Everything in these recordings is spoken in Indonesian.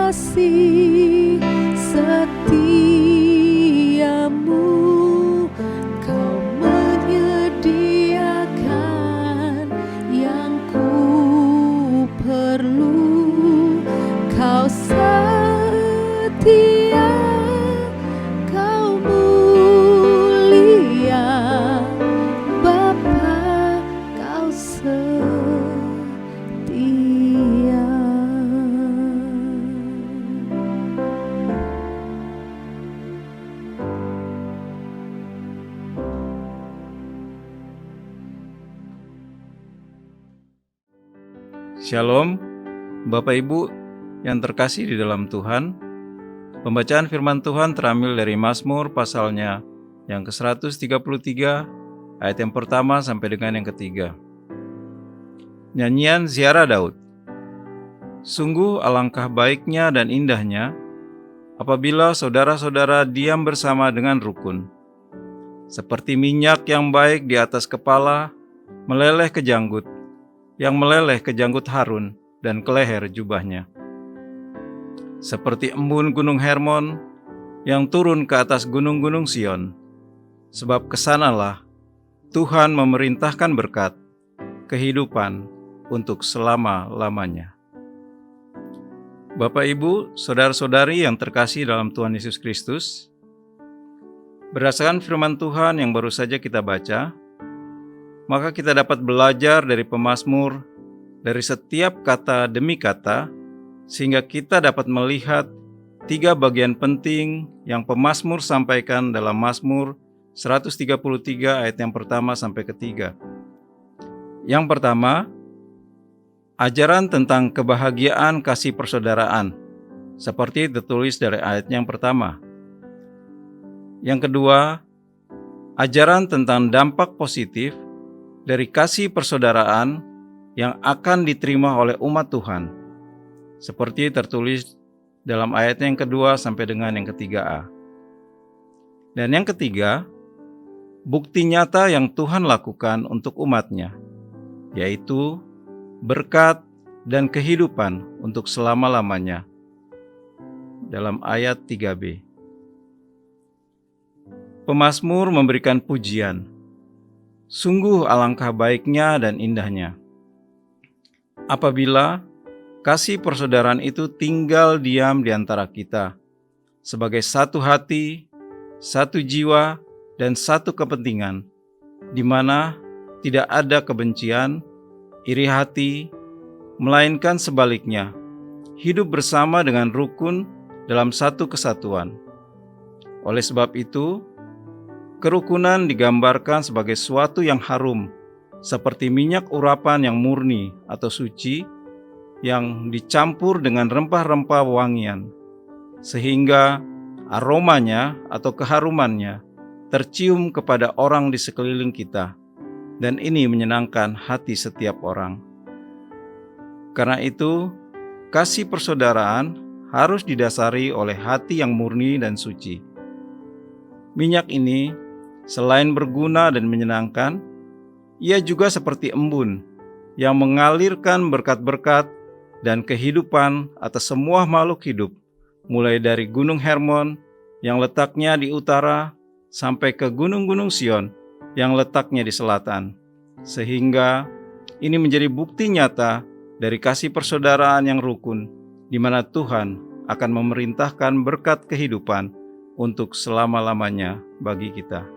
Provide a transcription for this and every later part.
kasih setiamu, Kau menyediakan yang ku perlu. Kau setia, Kau mulia, Bapa, Kau setia. Shalom, Bapak Ibu yang terkasih di dalam Tuhan. Pembacaan firman Tuhan terambil dari Mazmur pasalnya yang ke-133, ayat yang pertama sampai dengan yang ketiga. Nyanyian Ziarah Daud. Sungguh alangkah baiknya dan indahnya apabila saudara-saudara diam bersama dengan rukun. Seperti minyak yang baik di atas kepala, meleleh ke janggut, yang meleleh ke janggut Harun dan ke leher jubahnya. Seperti embun gunung Hermon yang turun ke atas gunung-gunung Sion, sebab kesanalah Tuhan memerintahkan berkat, kehidupan untuk selama-lamanya. Bapak, Ibu, saudara-saudari yang terkasih dalam Tuhan Yesus Kristus, berdasarkan firman Tuhan yang baru saja kita baca, maka kita dapat belajar dari pemazmur, dari setiap kata demi kata, sehingga kita dapat melihat 3 bagian penting yang pemazmur sampaikan dalam Mazmur 133 ayat yang pertama sampai ketiga. Yang pertama, ajaran tentang kebahagiaan kasih persaudaraan, seperti tertulis dari ayat yang pertama. Yang kedua, ajaran tentang dampak positif dari kasih persaudaraan yang akan diterima oleh umat Tuhan, seperti tertulis dalam ayat yang kedua sampai dengan yang ketiga A. Dan yang ketiga, bukti nyata yang Tuhan lakukan untuk umatnya, yaitu berkat dan kehidupan untuk selama-lamanya, dalam ayat 3b. Pemazmur memberikan pujian. Sungguh alangkah baiknya dan indahnya apabila kasih persaudaraan itu tinggal diam di antara kita, sebagai satu hati, satu jiwa, dan satu kepentingan, di mana tidak ada kebencian, iri hati, melainkan sebaliknya, hidup bersama dengan rukun dalam satu kesatuan. Oleh sebab itu, kerukunan digambarkan sebagai suatu yang harum, seperti minyak urapan yang murni atau suci, yang dicampur dengan rempah-rempah wangian, sehingga aromanya atau keharumannya tercium kepada orang di sekeliling kita, dan ini menyenangkan hati setiap orang. Karena itu, kasih persaudaraan harus didasari oleh hati yang murni dan suci. Minyak ini, selain berguna dan menyenangkan, ia juga seperti embun yang mengalirkan berkat-berkat dan kehidupan atas semua makhluk hidup, mulai dari Gunung Hermon yang letaknya di utara sampai ke gunung-gunung Sion yang letaknya di selatan, sehingga ini menjadi bukti nyata dari kasih persaudaraan yang rukun, di mana Tuhan akan memerintahkan berkat kehidupan untuk selama-lamanya bagi kita.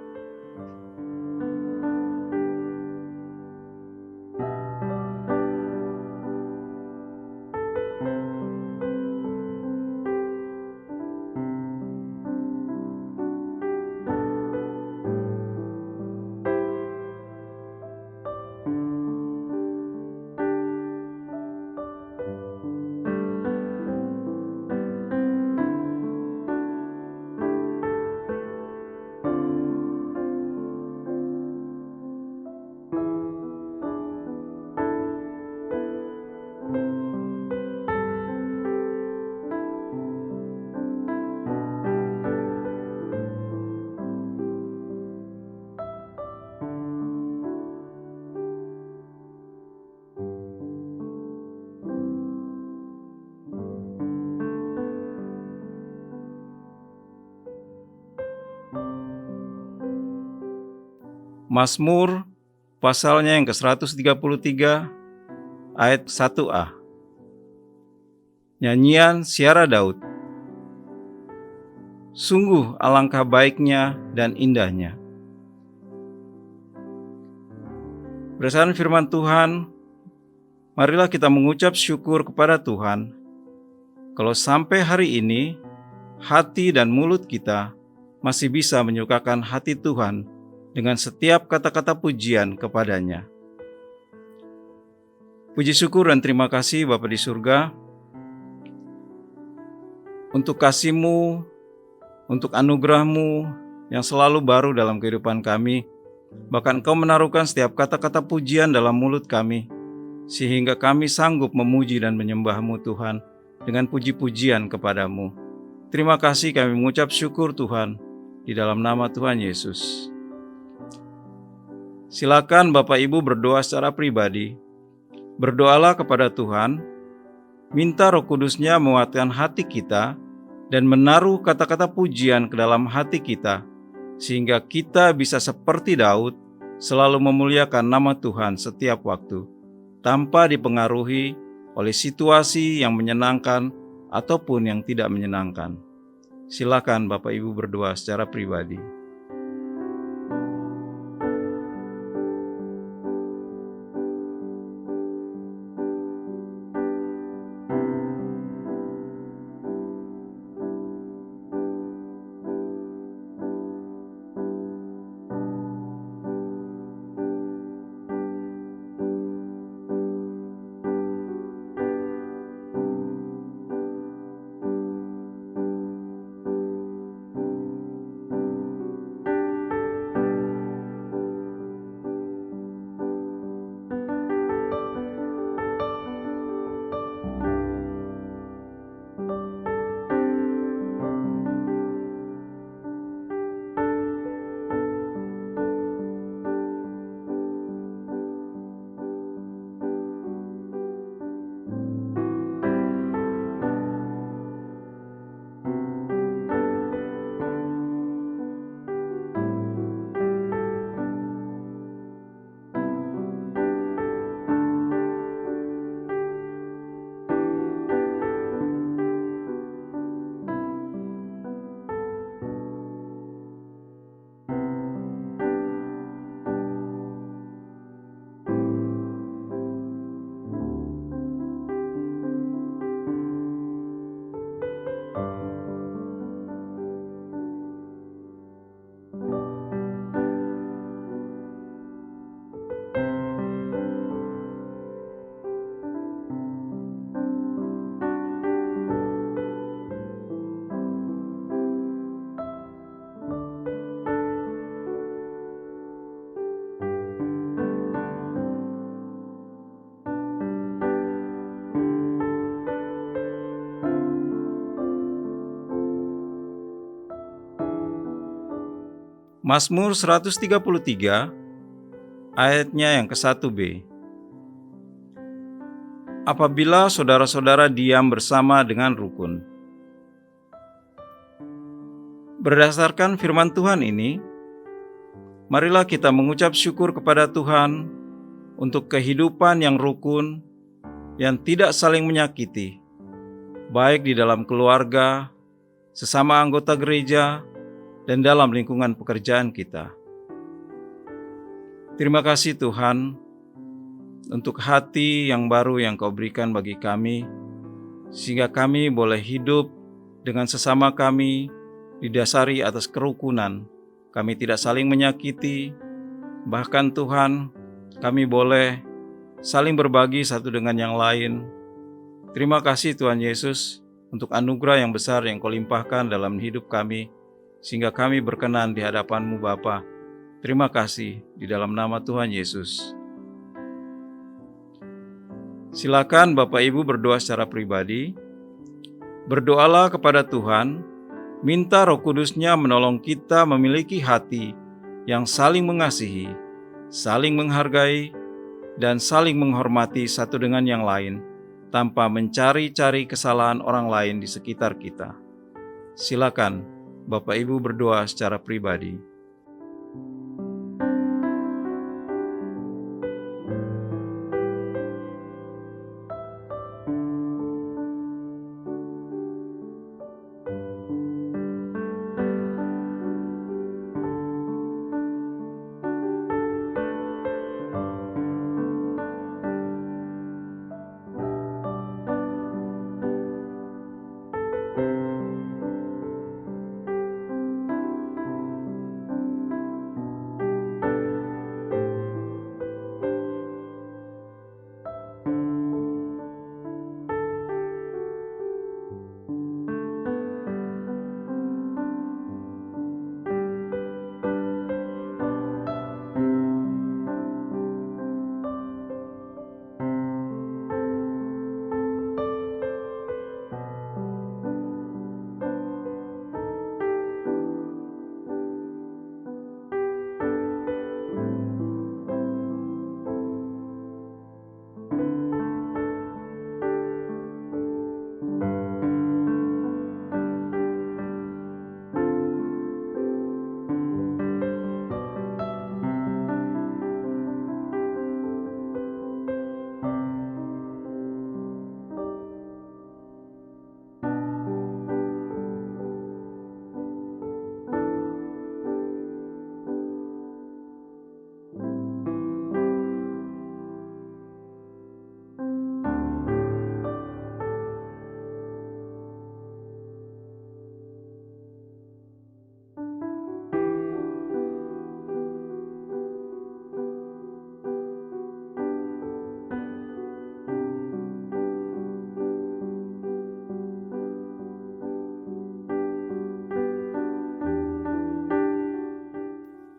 Mazmur pasalnya yang ke-133 ayat 1a. Nyanyian Siara Daud. Sungguh alangkah baiknya dan indahnya. Berdasarkan firman Tuhan, marilah kita mengucap syukur kepada Tuhan kalau sampai hari ini hati dan mulut kita masih bisa menyukakan hati Tuhan dengan setiap kata-kata pujian kepadanya. Puji syukur dan terima kasih Bapa di surga untuk kasih-Mu, untuk anugerah-Mu yang selalu baru dalam kehidupan kami. Bahkan Engkau menaruhkan setiap kata-kata pujian dalam mulut kami, sehingga kami sanggup memuji dan menyembah-Mu Tuhan dengan puji-pujian kepada-Mu. Terima kasih, kami mengucap syukur Tuhan di dalam nama Tuhan Yesus. Silakan Bapak Ibu berdoa secara pribadi. Berdoalah kepada Tuhan, minta Roh Kudus-Nya menguatkan hati kita dan menaruh kata-kata pujian ke dalam hati kita, sehingga kita bisa seperti Daud selalu memuliakan nama Tuhan setiap waktu, tanpa dipengaruhi oleh situasi yang menyenangkan ataupun yang tidak menyenangkan. Silakan Bapak Ibu berdoa secara pribadi. Mazmur 133 ayatnya yang ke-1b. Apabila saudara-saudara diam bersama dengan rukun. Berdasarkan firman Tuhan ini, marilah kita mengucap syukur kepada Tuhan untuk kehidupan yang rukun, yang tidak saling menyakiti, baik di dalam keluarga, sesama anggota gereja, dan dalam lingkungan pekerjaan kita. Terima kasih Tuhan untuk hati yang baru yang Kau berikan bagi kami, sehingga kami boleh hidup dengan sesama kami didasari atas kerukunan. Kami tidak saling menyakiti, bahkan Tuhan, kami boleh saling berbagi satu dengan yang lain. Terima kasih Tuhan Yesus untuk anugerah yang besar yang Kau limpahkan dalam hidup kami, sehingga kami berkenan di hadapan-Mu Bapa. Terima kasih di dalam nama Tuhan Yesus. Silakan Bapak Ibu berdoa secara pribadi. Berdoalah kepada Tuhan, minta Roh Kudus-Nya menolong kita memiliki hati yang saling mengasihi, saling menghargai, dan saling menghormati satu dengan yang lain, tanpa mencari-cari kesalahan orang lain di sekitar kita. Silakan Bapak Ibu berdoa secara pribadi.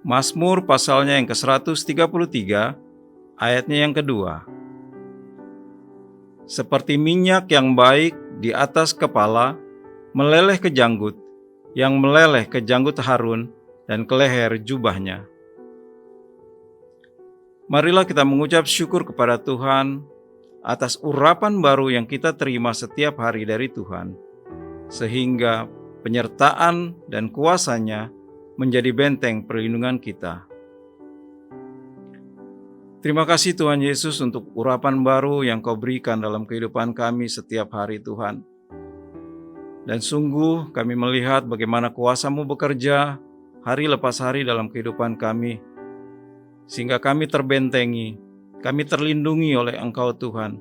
Mazmur pasalnya yang ke-133, ayatnya yang kedua. Seperti minyak yang baik di atas kepala, meleleh ke janggut, yang meleleh ke janggut Harun dan ke leher jubahnya. Marilah kita mengucap syukur kepada Tuhan atas urapan baru yang kita terima setiap hari dari Tuhan, sehingga penyertaan dan kuasa-Nya menjadi benteng perlindungan kita. Terima kasih Tuhan Yesus untuk urapan baru yang Kau berikan dalam kehidupan kami setiap hari Tuhan. Dan sungguh kami melihat bagaimana kuasa-Mu bekerja hari lepas hari dalam kehidupan kami, sehingga kami terbentengi, kami terlindungi oleh Engkau Tuhan.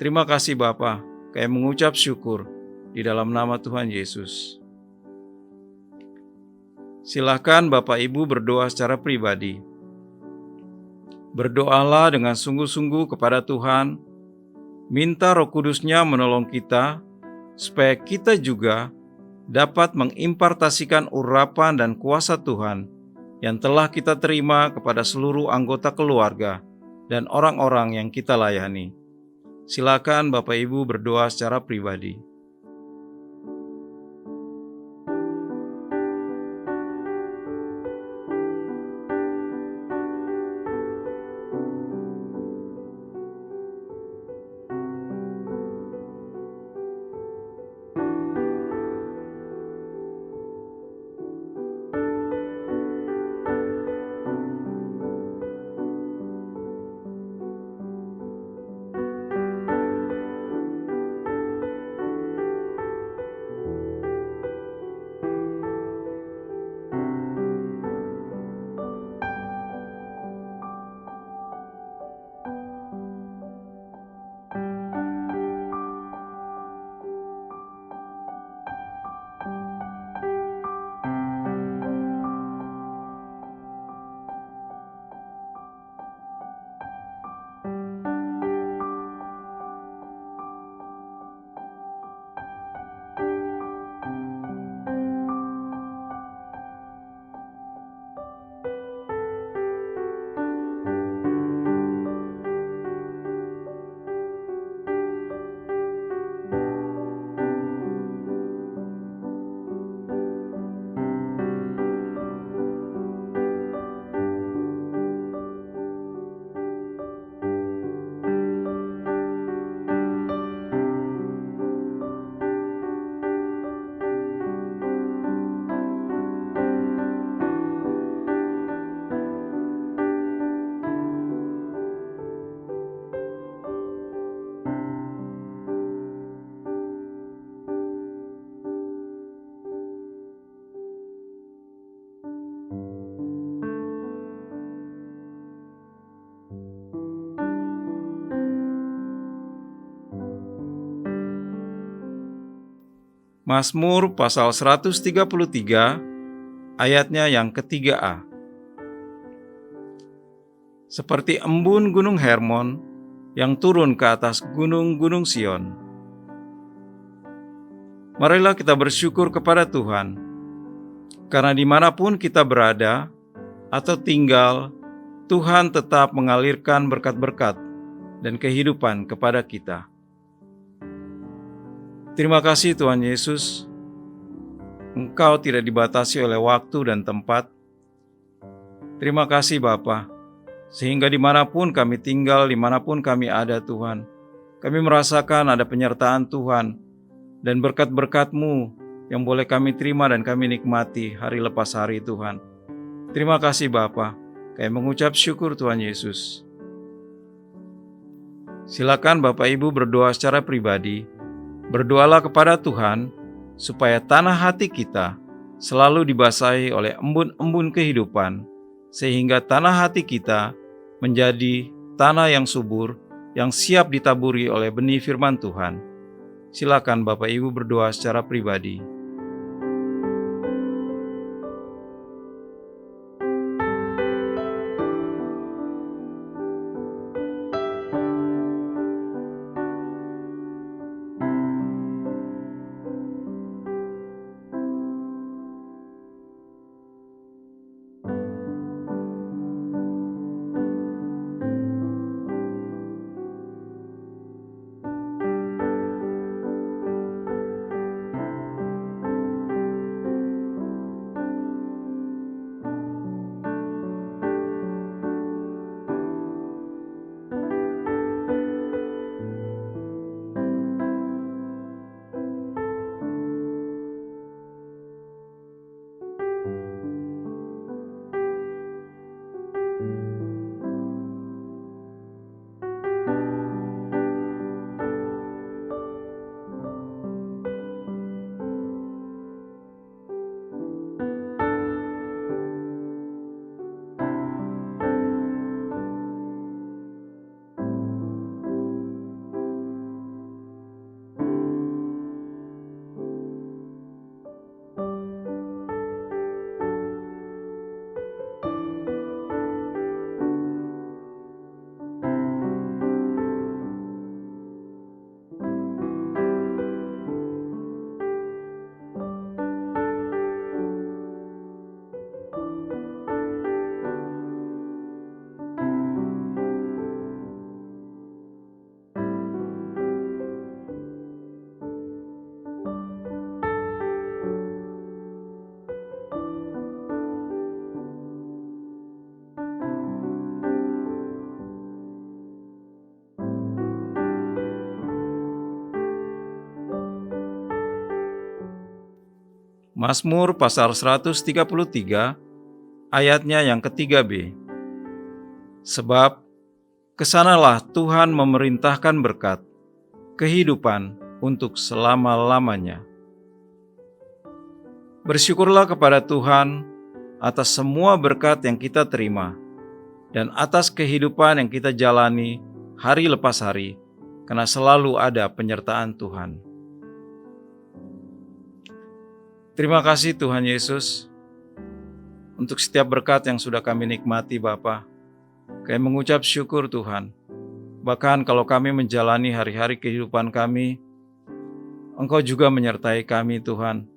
Terima kasih Bapa, kami mengucap syukur di dalam nama Tuhan Yesus. Silakan Bapak Ibu berdoa secara pribadi. Berdoalah dengan sungguh-sungguh kepada Tuhan, minta Roh Kudus-Nya menolong kita, supaya kita juga dapat mengimpartasikan urapan dan kuasa Tuhan yang telah kita terima kepada seluruh anggota keluarga dan orang-orang yang kita layani. Silakan Bapak Ibu berdoa secara pribadi. Mazmur pasal 133, ayatnya yang ke-3a. Seperti embun gunung Hermon yang turun ke atas gunung-gunung Sion. Marilah kita bersyukur kepada Tuhan, karena dimanapun kita berada atau tinggal, Tuhan tetap mengalirkan berkat-berkat dan kehidupan kepada kita. Terima kasih Tuhan Yesus, Engkau tidak dibatasi oleh waktu dan tempat. Terima kasih Bapa, sehingga dimanapun kami tinggal, dimanapun kami ada Tuhan, kami merasakan ada penyertaan Tuhan dan berkat-berkat-Mu yang boleh kami terima dan kami nikmati hari lepas hari Tuhan. Terima kasih Bapa, kami mengucap syukur Tuhan Yesus. Silakan Bapak Ibu berdoa secara pribadi. Berdoalah kepada Tuhan supaya tanah hati kita selalu dibasahi oleh embun-embun kehidupan, sehingga tanah hati kita menjadi tanah yang subur, yang siap ditaburi oleh benih firman Tuhan. Silakan Bapak Ibu berdoa secara pribadi. Mazmur pasal 133 ayatnya yang ketiga-B. Sebab kesanalah Tuhan memerintahkan berkat, kehidupan untuk selama-lamanya. Bersyukurlah kepada Tuhan atas semua berkat yang kita terima dan atas kehidupan yang kita jalani hari lepas hari, karena selalu ada penyertaan Tuhan. Terima kasih Tuhan Yesus untuk setiap berkat yang sudah kami nikmati Bapa. Kami mengucap syukur Tuhan. Bahkan kalau kami menjalani hari-hari kehidupan kami, Engkau juga menyertai kami Tuhan.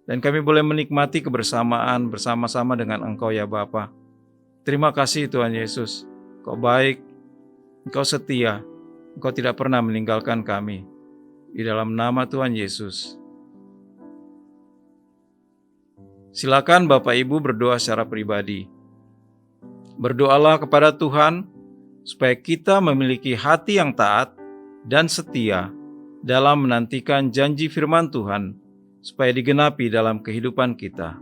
Dan kami boleh menikmati kebersamaan bersama-sama dengan Engkau ya Bapa. Terima kasih Tuhan Yesus. Engkau baik, Engkau setia, Engkau tidak pernah meninggalkan kami. Di dalam nama Tuhan Yesus. Silakan Bapak Ibu berdoa secara pribadi. Berdoalah kepada Tuhan supaya kita memiliki hati yang taat dan setia dalam menantikan janji firman Tuhan supaya digenapi dalam kehidupan kita.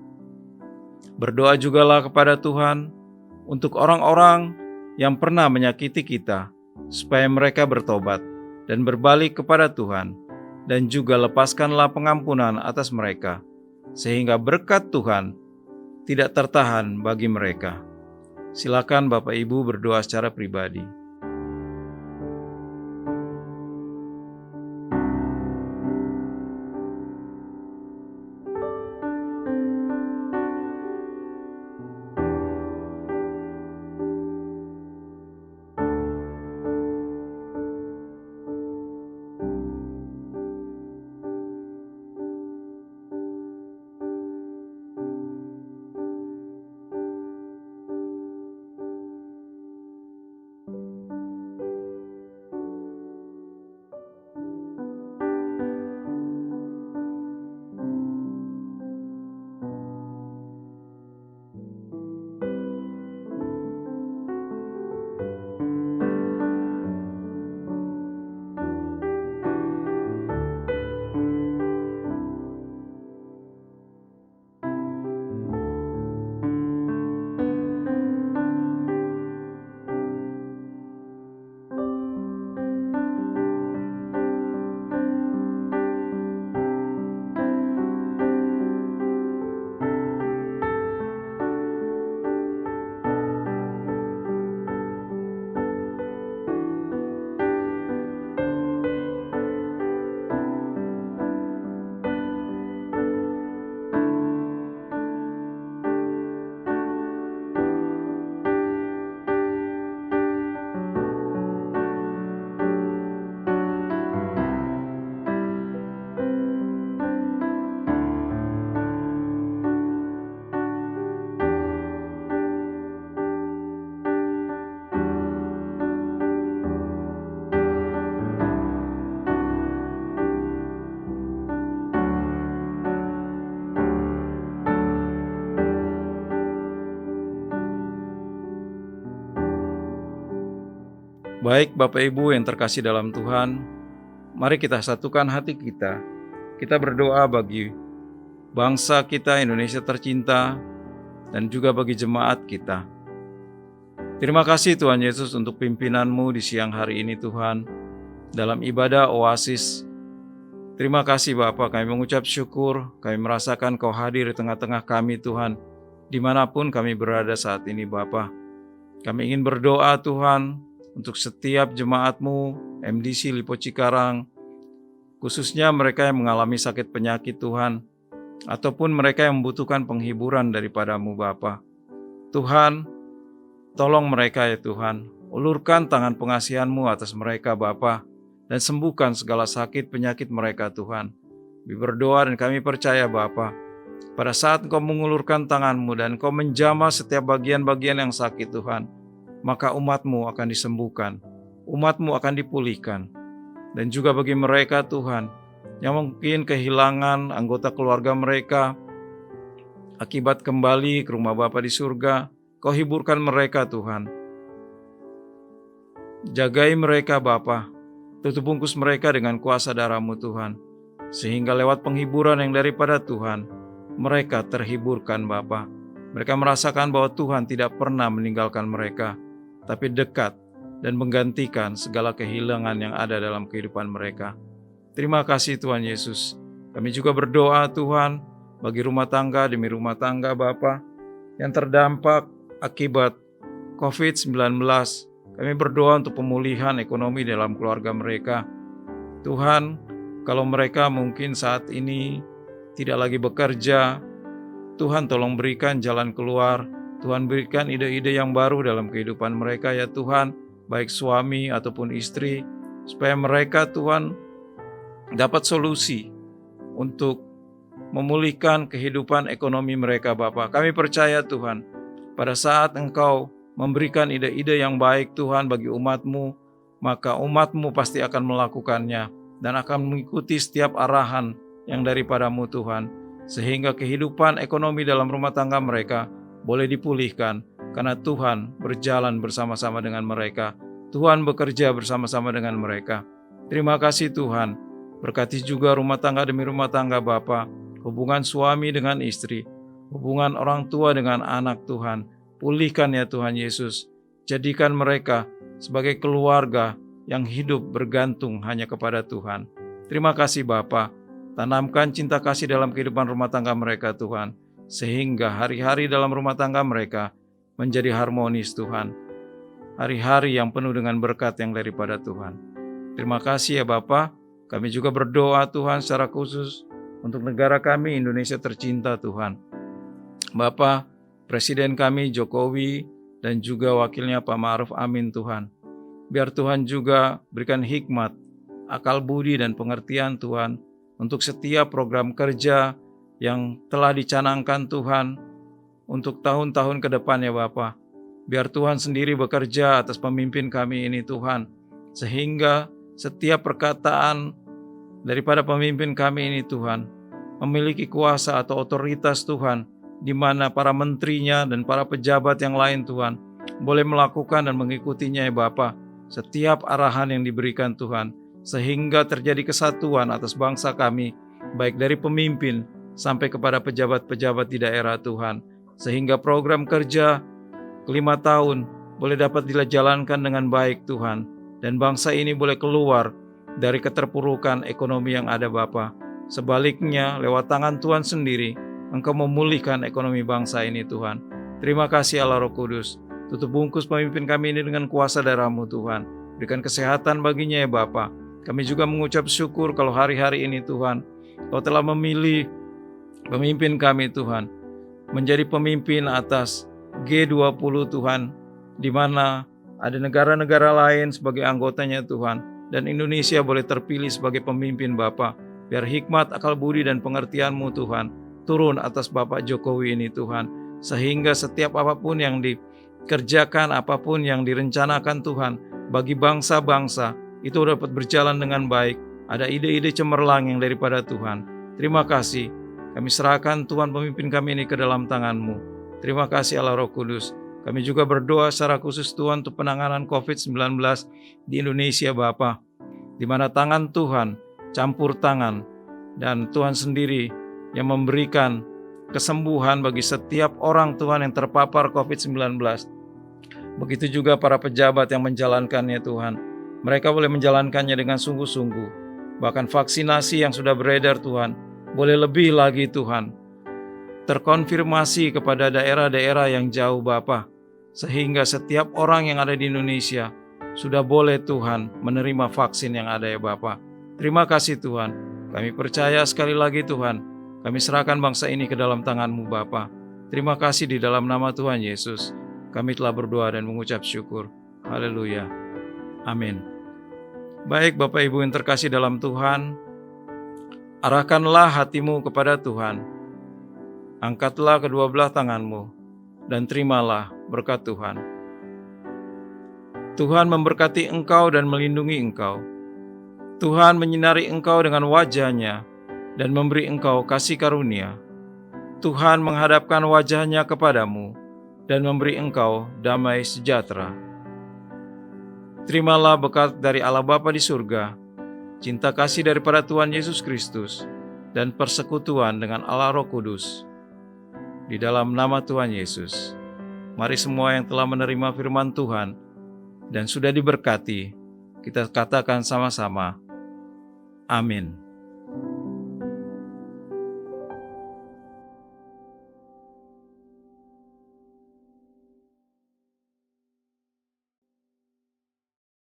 Berdoa jugalah kepada Tuhan untuk orang-orang yang pernah menyakiti kita supaya mereka bertobat dan berbalik kepada Tuhan, dan juga lepaskanlah pengampunan atas mereka, sehingga berkat Tuhan tidak tertahan bagi mereka. Silakan Bapak Ibu berdoa secara pribadi. Baik Bapak Ibu yang terkasih dalam Tuhan, mari kita satukan hati kita. Kita berdoa bagi bangsa kita Indonesia tercinta dan juga bagi jemaat kita. Terima kasih Tuhan Yesus untuk pimpinan-Mu di siang hari ini Tuhan, dalam ibadah oasis. Terima kasih Bapa, kami mengucap syukur, kami merasakan Kau hadir di tengah-tengah kami Tuhan, dimanapun kami berada saat ini Bapa. Kami ingin berdoa Tuhan, untuk setiap jemaat-Mu, MDC Lipo Cikarang, khususnya mereka yang mengalami sakit penyakit Tuhan, ataupun mereka yang membutuhkan penghiburan daripada-Mu Bapa. Tuhan, tolong mereka ya Tuhan, ulurkan tangan pengasihan-Mu atas mereka Bapa, dan sembuhkan segala sakit penyakit mereka Tuhan. Kami berdoa dan kami percaya Bapa, pada saat Engkau mengulurkan tangan-Mu dan Engkau menjamah setiap bagian-bagian yang sakit Tuhan, maka umat-Mu akan disembuhkan, umat-Mu akan dipulihkan. Dan juga bagi mereka Tuhan, yang mungkin kehilangan anggota keluarga mereka, akibat kembali ke rumah Bapa di surga, Kau hiburkan mereka Tuhan. Jagai mereka Bapa, tutup bungkus mereka dengan kuasa darah-Mu Tuhan, sehingga lewat penghiburan yang daripada Tuhan, mereka terhiburkan Bapa. Mereka merasakan bahwa Tuhan tidak pernah meninggalkan mereka, tapi dekat dan menggantikan segala kehilangan yang ada dalam kehidupan mereka. Terima kasih Tuhan Yesus. Kami juga berdoa Tuhan bagi rumah tangga demi rumah tangga Bapa yang terdampak akibat COVID-19. Kami berdoa untuk pemulihan ekonomi dalam keluarga mereka. Tuhan, kalau mereka mungkin saat ini tidak lagi bekerja, Tuhan tolong berikan jalan keluar. Tuhan berikan ide-ide yang baru dalam kehidupan mereka ya Tuhan, baik suami ataupun istri, supaya mereka Tuhan dapat solusi untuk memulihkan kehidupan ekonomi mereka Bapa. Kami percaya Tuhan, pada saat Engkau memberikan ide-ide yang baik Tuhan bagi umat-Mu, maka umat-Mu pasti akan melakukannya dan akan mengikuti setiap arahan yang daripada-Mu Tuhan, sehingga kehidupan ekonomi dalam rumah tangga mereka boleh dipulihkan karena Tuhan berjalan bersama-sama dengan mereka. Tuhan bekerja bersama-sama dengan mereka. Terima kasih Tuhan. Berkati juga rumah tangga demi rumah tangga Bapa, hubungan suami dengan istri, hubungan orang tua dengan anak Tuhan. Pulihkan ya Tuhan Yesus. Jadikan mereka sebagai keluarga yang hidup bergantung hanya kepada Tuhan. Terima kasih Bapa. Tanamkan cinta kasih dalam kehidupan rumah tangga mereka Tuhan, sehingga hari-hari dalam rumah tangga mereka menjadi harmonis Tuhan. Hari-hari yang penuh dengan berkat yang daripada Tuhan. Terima kasih ya Bapa. Kami juga berdoa Tuhan secara khusus untuk negara kami Indonesia tercinta Tuhan. Bapa, Presiden kami Jokowi dan juga wakilnya Pak Ma'ruf Amin Tuhan. Biar Tuhan juga berikan hikmat, akal budi dan pengertian Tuhan untuk setiap program kerja yang telah dicanangkan Tuhan untuk tahun-tahun ke depan ya Bapa. Biar Tuhan sendiri bekerja atas pemimpin kami ini Tuhan, sehingga setiap perkataan daripada pemimpin kami ini Tuhan memiliki kuasa atau otoritas Tuhan, di mana para menterinya dan para pejabat yang lain Tuhan boleh melakukan dan mengikutinya ya Bapa. Setiap arahan yang diberikan Tuhan, sehingga terjadi kesatuan atas bangsa kami, baik dari pemimpin sampai kepada pejabat-pejabat di daerah Tuhan, sehingga program kerja 5 tahun boleh dapat dijalankan dengan baik Tuhan, dan bangsa ini boleh keluar dari keterpurukan ekonomi yang ada Bapa. Sebaliknya, lewat tangan Tuhan sendiri, Engkau memulihkan ekonomi bangsa ini Tuhan. Terima kasih Allah Roh Kudus. Tutup bungkus pemimpin kami ini dengan kuasa darah-Mu Tuhan. Berikan kesehatan baginya ya Bapa. Kami juga mengucap syukur kalau hari-hari ini Tuhan, Kau telah memilih pemimpin kami Tuhan menjadi pemimpin atas G20 Tuhan, di mana ada negara-negara lain sebagai anggotanya Tuhan, dan Indonesia boleh terpilih sebagai pemimpin Bapa. Biar hikmat, akal budi dan pengertian-Mu Tuhan turun atas Bapak Jokowi ini Tuhan, sehingga setiap apapun yang dikerjakan, apapun yang direncanakan Tuhan bagi bangsa-bangsa itu dapat berjalan dengan baik. Ada ide-ide cemerlang yang daripada Tuhan. Terima kasih. Kami serahkan Tuhan pemimpin kami ini ke dalam tangan-Mu. Terima kasih Allah Roh Kudus. Kami juga berdoa secara khusus Tuhan untuk penanganan COVID-19 di Indonesia Bapa, di mana tangan Tuhan campur tangan, dan Tuhan sendiri yang memberikan kesembuhan bagi setiap orang Tuhan yang terpapar COVID-19. Begitu juga para pejabat yang menjalankannya Tuhan. Mereka boleh menjalankannya dengan sungguh-sungguh. Bahkan vaksinasi yang sudah beredar Tuhan, boleh lebih lagi Tuhan. Terkonfirmasi kepada daerah-daerah yang jauh Bapa, sehingga setiap orang yang ada di Indonesia sudah boleh Tuhan menerima vaksin yang ada ya Bapa. Terima kasih Tuhan. Kami percaya sekali lagi Tuhan, kami serahkan bangsa ini ke dalam tangan-Mu Bapa. Terima kasih di dalam nama Tuhan Yesus. Kami telah berdoa dan mengucap syukur. Haleluya. Amin. Baik Bapak Ibu yang terkasih dalam Tuhan, arahkanlah hatimu kepada Tuhan. Angkatlah kedua belah tanganmu dan terimalah berkat Tuhan. Tuhan memberkati engkau dan melindungi engkau. Tuhan menyinari engkau dengan wajah-Nya dan memberi engkau kasih karunia. Tuhan menghadapkan wajah-Nya kepadamu dan memberi engkau damai sejahtera. Terimalah berkat dari Allah Bapa di surga, cinta kasih daripada Tuhan Yesus Kristus, dan persekutuan dengan Allah Roh Kudus di dalam nama Tuhan Yesus. Mari semua yang telah menerima firman Tuhan dan sudah diberkati, kita katakan sama-sama, amin.